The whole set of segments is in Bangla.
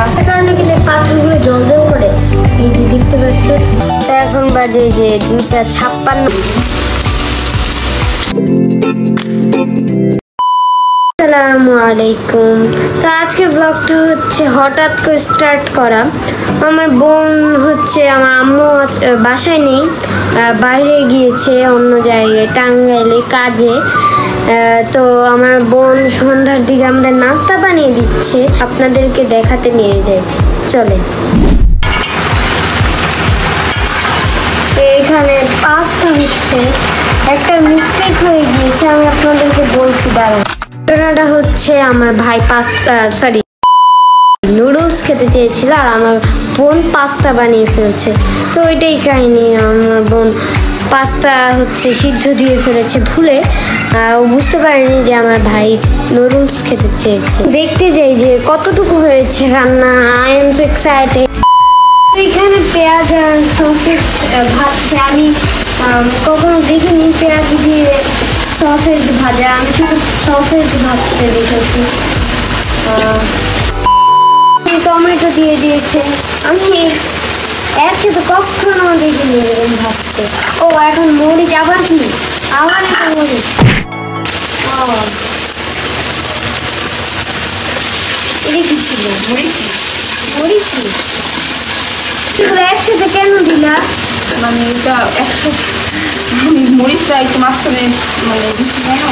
রাস্তার কারণে কিন্তু পাথরগুলো জল জল করে, এই যে দেখতে পাচ্ছেন। তো এখন বাজে যে 2:56। আসসালামু আলাইকুম। তো আজকের ব্লগটা হচ্ছে হঠাৎ করে স্টার্ট করা। আমার বোন হচ্ছে, আমার আম্মু বাসায় নেই, বাইরে গিয়েছে অন্য জায়গায়, টাঙ্গাইলে কাজে। তো আমার বোন সন্ধ্যার দিকে আমাদের নাস্তা বানিয়ে দিচ্ছে, আপনাদেরকে দেখাতে নিয়ে যাই, চলে। এখানে পাস্তা হচ্ছে, একটা মিস্টেক হয়ে গিয়েছে, আমি আপনাদেরকে বলছি দাঁড়ান। ঘটনাটা হচ্ছে আমার ভাই নুডলস খেতে চেয়েছিল, আর আমার বোন পাস্তা বানিয়ে ফেলছে। তো ওইটাই কাহিনী, আমার বোন পাস্তা হচ্ছে সিদ্ধ দিয়ে ফেলেছে ভুলে, ও বুঝতে পারেনি যে আমার ভাই নুডলস খেতে চেয়েছে। দেখতে যাই যে কতটুকু হয়েছে রান্না। I am so excited. এখানে পেঁয়াজ আর সসেজ ভাজছে, আমি কখনো দেখিনি পেঁয়াজ দিয়ে সসেজ ভাজা, আমি শুধু সসেজ ভাজতে দেখেছি। টমেটো দিয়ে দিয়েছে, আমি একসাথে কখনো দেখিনি এরকম ভাজতে। ও এখন মরিচ, আবার কি আবার একটা মরিচ, এটা কি ছিল? মরিচ একসাথে কেন দিলা? মানে এটা একসাথে মরিচটা একটু মাঝখানে মানে দিচ্ছি কেন,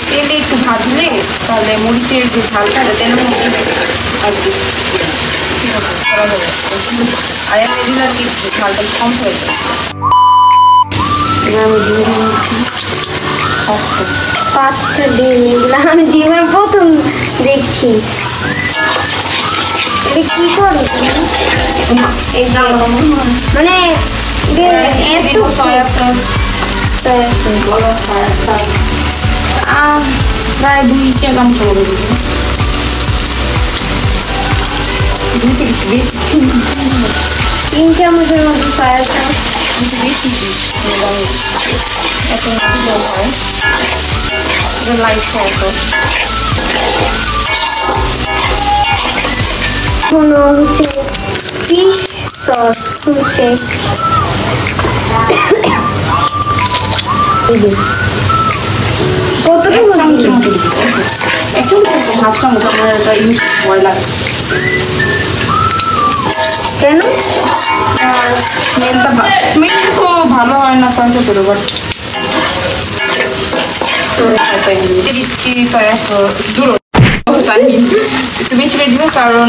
তেলে একটু ভাজলে তাহলে মরিচের যে ঝালটা তেলের মধ্যে আর কি করা হবে। আর একটা দিলে আর কি ঝালটা কম হয়ে যায়। আমি দিয়ে নিয়েছি 5টা ডিম, এগুলো আমি জীবন প্রথম দেখছি। এটা কি করো তুমি? মানে এত প্রায় 2 চামচ করে দিবো, 2 থেকে বেশি 3 চামচের মতো সয়া সস, বেশি এত হয় লাইট সয়া সস। কোনো হচ্ছে ফিশ সস হচ্ছে, কতটুকু চামচের মতো দিবি, 1 চামচ হাফ চামচ আমার এটা ইউজ ভয় লাগে। কেন? স্মেল তো ভালো হয় না সয়া সসের, বাট দিচ্ছি সয়া সস একটু বেশি করে দিবে, কারণ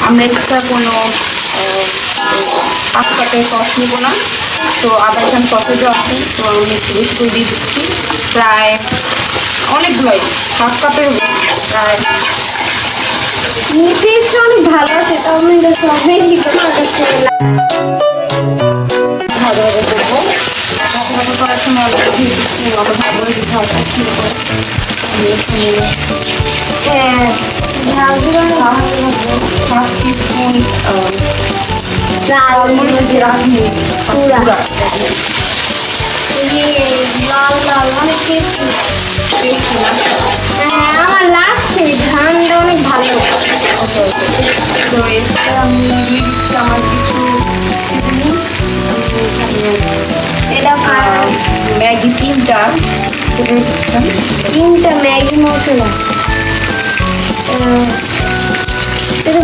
আমরা এক্সট্রা কোনো পাস্তাতে সস নেবো না। তো আবার এখানে সসেজও আছে, তো আমি একটু বেশি করে দিয়ে দিচ্ছি, প্রায় অনেকগুলোই 1/2 কাপের প্রায়। টেস্ট অনেক ভালো আছে, তো আমি সবাই কি করবো, ভালোভাবে করবো। ভালোভাবে করার সময় অনেক দিয়ে দিচ্ছি, আবার ভালোভাবে দিতে হবে। হ্যাঁ, ঝাল দিলে অনেক ভালো লাগবে। 1/2 টিস্পুন লাল মরিচ রাখি পুরা, লাল লাল অনেক টেস্টি। হ্যাঁ, আমার লাগছে ধানটা অনেক ভালো। তো এরপরে আমি দিয়ে দিচ্ছি আমার কিছু এটা ম্যাগি 3টা ম্যাগি মশলা, এটা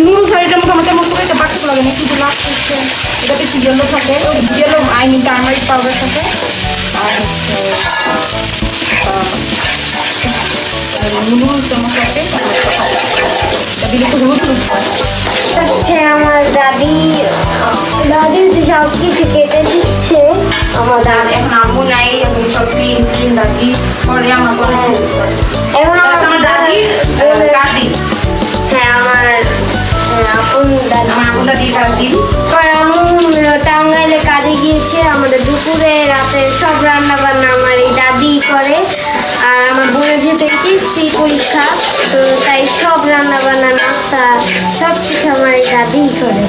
নুডলস আর এটার মধ্যে আমার তেমন করে এটা বাড়তে লাগে না, কিন্তু লাস্ট হচ্ছে এটাতে একটু ইয়েলো থাকে, yellow I mean turmeric powder থাকে, আর নুডলসের মতো আছে এটা দিলে একটু হলুদ হলুদ হয়। হচ্ছে আমার দাদি হচ্ছে সব কিছু কেটে দিচ্ছে। আমার দাদি এখন আম্মু নাই, এখন সব ক্লিন দাদি করে আমার করে। এখন আমার দাদি দাদি, হ্যাঁ আমার আপন দাদি, আমার আম্মু দাদি দাদি। টাঙ্গাইলে কাজে গিয়েছে, আমাদের দুপুরে রাতে সব রান্না বান্না আমার এই দাদি করে। আর আমার বোনের যেহেতু এইচএসসি পরীক্ষা, তো তাই সব রান্না বান্না নাস্তা সব কিছু আমার এই দাদিই করে।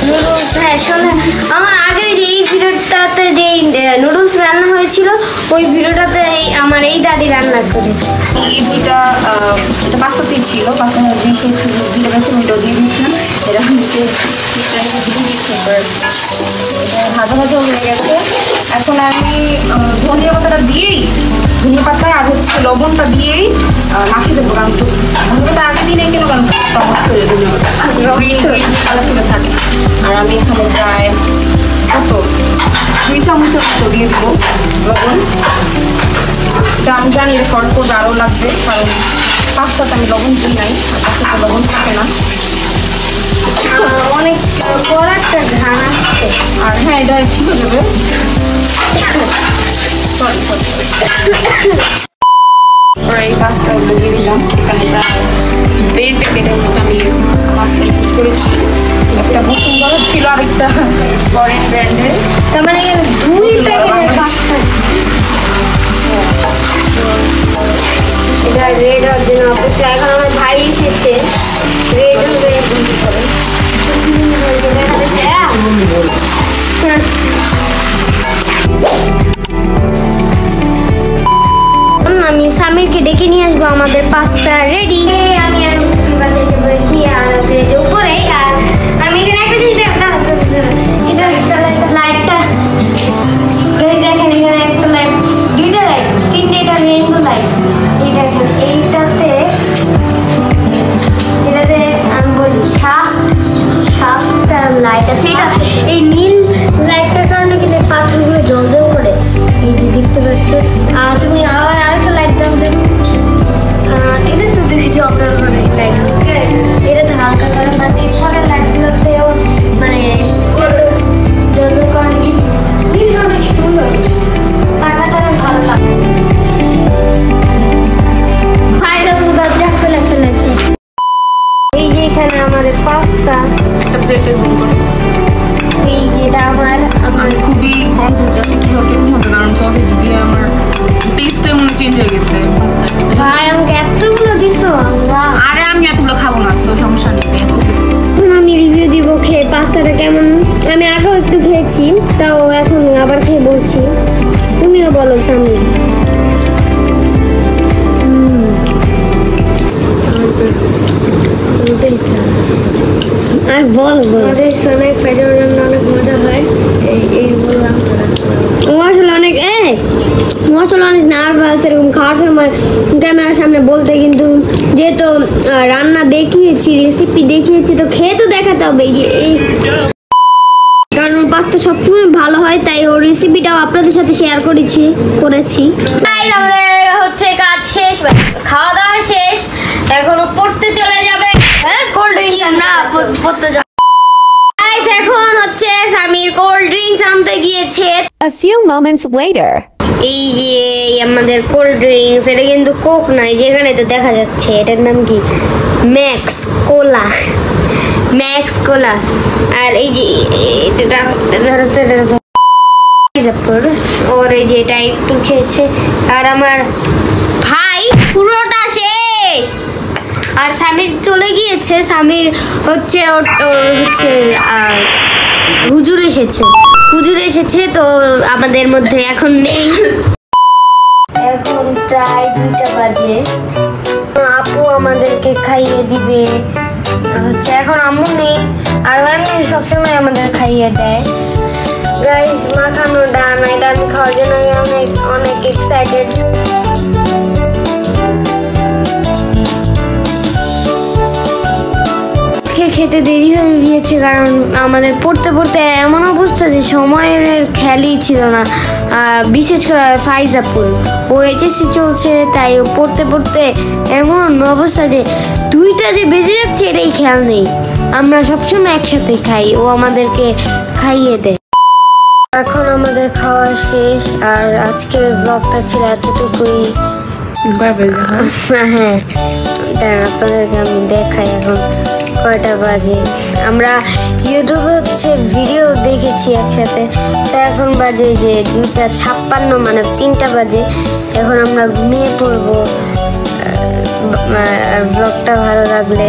নুডলস, হ্যাঁ শোনো, আমার আগের যে এই ভিডিওটাতে যে নুডলস রান্না হয়েছিল ছিল ওই ভিডিওটাতে আমার এই দাদি রান্না করে। এই দুইটা এটা পাস্তাতেই ছিল, পাস্তা দিয়ে সেই দুটো গেছে ওইটাও দিয়ে দিয়েছিলাম। এটা হচ্ছে ভাজা ভাজা হয়ে গেছে। এখন আমি ধনিয়া পাতাটা দিয়েই, ধনিয়া পাতা আর হচ্ছে লবণটা দিয়েই মাখিয়ে দেবো। কারণ ধনিয়া পাতা আগে দিনে কেন, কারণ থাকে। আর আমি এখানে প্রায় কত 2 চামচের মতো দিয়ে দেবো লবণ। এটা আমি জানি এটা শর্ট করতে আরও লাগবে, কারণ পাস্তাতে আমি লবণ দিই নাই, আর পাস্তাতে লবণ থাকে না। অনেক বড় একটা ঘ্রাণ আসছে। আর হ্যাঁ, এটা ঠিক হয়ে যাবে। এই পাস্তাগুলো দিয়ে দিলাম। এখানে প্রায় 1.5 প্যাকেটের মতো আমি পাস্তা ইউজ করেছি। একটা বসুন্ধরা ছিল, আরেকটা ফরেন ব্র্যান্ডের। তার মানে 2 প্যাকেটের পাস্তা। এটা রেড হওয়ার জন্য অবশ্যই এখন আমার ভাই এসেছে, রেড হবে। আমি সামিরকে ডেকে নিয়ে আসবো, আমাদের পাস্তা রেডি। আমি আর বাসে এসে পড়েছি, আর যে উপরে। আর আমি এখানে একটা জিনিস দেখলাম, লাইটটা দেখেন, এখানে একটা লাইট, 2টা লাইট, 3টে, এটা রেইনবো লাইট। এই দেখেন, এইটাতে আমি বলি 7টা লাইট আছে। এটা এই নীল লাইটটার কারণে কিন্তু পাথরগুলো জ্বলতেও করে, এই যে দেখতে পাচ্ছ। তুমি আবার আরেকটা লাইট দাও, এটা তো দেখেছি অবজার্ভ করে লাইট, এটা তো হালকা করে, বাট এরপরে লাইটগুলোতেও মানে জ্বলতেও কারণে নীল অনেক সুন্দর, তাকাতে অনেক ভালো লাগে। ফায়দা দরজা খুলে ফেলেছে। এই যে এখানে আমাদের পাস্তা, একটা প্লেটে জুম করে। এই যেটা আমার খুবই কনফিউজ আছে কীভাবে কেমন হবে, কারণ সসেজ দিয়ে আমার টেস্টটা মনে চেঞ্জ হয়ে গেছে পাস্তার। ভাই আমাকে এতগুলো দিছো। আরে আমি এতগুলো খাবো না, তো সমস্যা নেই। এখন আমি রিভিউ দিব খেয়ে পাস্তাটা কেমন। আমি আগেও একটু খেয়েছি, তাও এখন আবার খেয়ে বলছি, তুমিও বলো সামনে। আর বল অনেক প্রেশার জন্য অনেক মজা হয়, এই বললাম। ও আসলে অনেক অনেক নার্ভাস এরকম খাওয়ার সময় ক্যামেরার সামনে বলতে, কিন্তু যেহেতু রান্না দেখিয়েছি, রেসিপি দেখিয়েছি, তো খেয়ে তো দেখাতে হবে। কারণ পাস্তা সবসময় ভালো হয়, তাই ওর রেসিপিটাও আপনাদের সাথে শেয়ার করেছি। আমাদের হচ্ছে কাজ শেষ, খাওয়া দাওয়া শেষ, এখনো পড়তে চলে যাবে। কোল্ড ড্রিঙ্কস না পড়তে যাবে। এখন হচ্ছে সামির কোল্ড ড্রিঙ্কস আনতে গিয়েছে। A few moments later. এই যে আমাদের কোল্ড ড্রিঙ্কস, এটা কিন্তু কোক নাই, যেখানে তো দেখা যাচ্ছে। এটার নাম কি? ম্যাক্স কোলা। আর এই যে ওর এই যে এটা একটু খেয়েছে, আর আমার ভাই পুরোটা শেষ। আর সামির চলে গিয়েছে, সামির হচ্ছে ওর হচ্ছে হুজুর এসেছে, তো আমাদের মধ্যে এখন নেই। এখন প্রায় 2টা বাজে, আপু আমাদেরকে খাইয়ে দিবে হচ্ছে। এখন আম্মু নেই, আর এমনি সবসময় আমাদের খাইয়ে দেয়। গাইস, মাখানো ডান, এটা আমি খাওয়ার জন্য অনেক এক্সাইটেড। খেতে দেরি হয়ে গিয়েছে, কারণ আমাদের পড়তে এমন অবস্থা যে সময়ের খেয়ালই ছিল না। বিশেষ করে ফাইজাপুর, ওর এইচএসসি চলছে, তাই ও পড়তে এমন অবস্থা যে 2টা যে বেজে যাচ্ছে এটাই খেয়াল নেই। আমরা সবসময় একসাথে খাই, ও আমাদেরকে খাইয়ে দেয়। এখন আমাদের খাওয়া শেষ, আর আজকের ব্লগটা ছিল এতটুকুই। হ্যাঁ, আপনাদেরকে আমি দেখাই এখন কয়টা বাজে। আমরা ইউটিউবে হচ্ছে ভিডিও দেখেছি একসাথে, তো এখন বাজে যে 2:56, মানে 3টা বাজে। এখন আমরা ঘুমিয়ে পড়বো। ব্লগটা ভালো লাগলে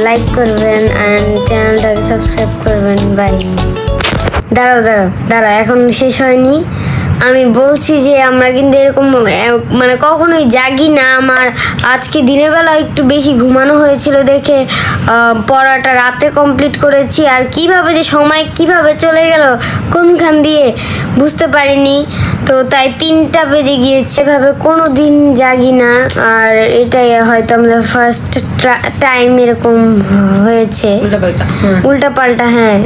লাইক করবেন, অ্যান্ড চ্যানেলটাকে সাবস্ক্রাইব করবেন। বাই। দাঁড়াও, এখন শেষ হয়নি। আমি বলছি যে আমরা কিন্তু এরকম মানে কখনোই জাগি না। আমার আজকে দিনের বেলা একটু বেশি ঘুমানো হয়েছিল দেখে পড়াটা রাতে কমপ্লিট করেছি। আর কিভাবে যে সময় কিভাবে চলে গেল কোনখান দিয়ে বুঝতে পারিনি, তো তাই 3টা বেজে গিয়েছে। এভাবে কোনো দিন জাগি না, আর এটাই হয়তো আমাদের ফার্স্ট টাইম এরকম হয়েছে। উল্টাপাল্টা। উল্টাপাল্টা, হ্যাঁ।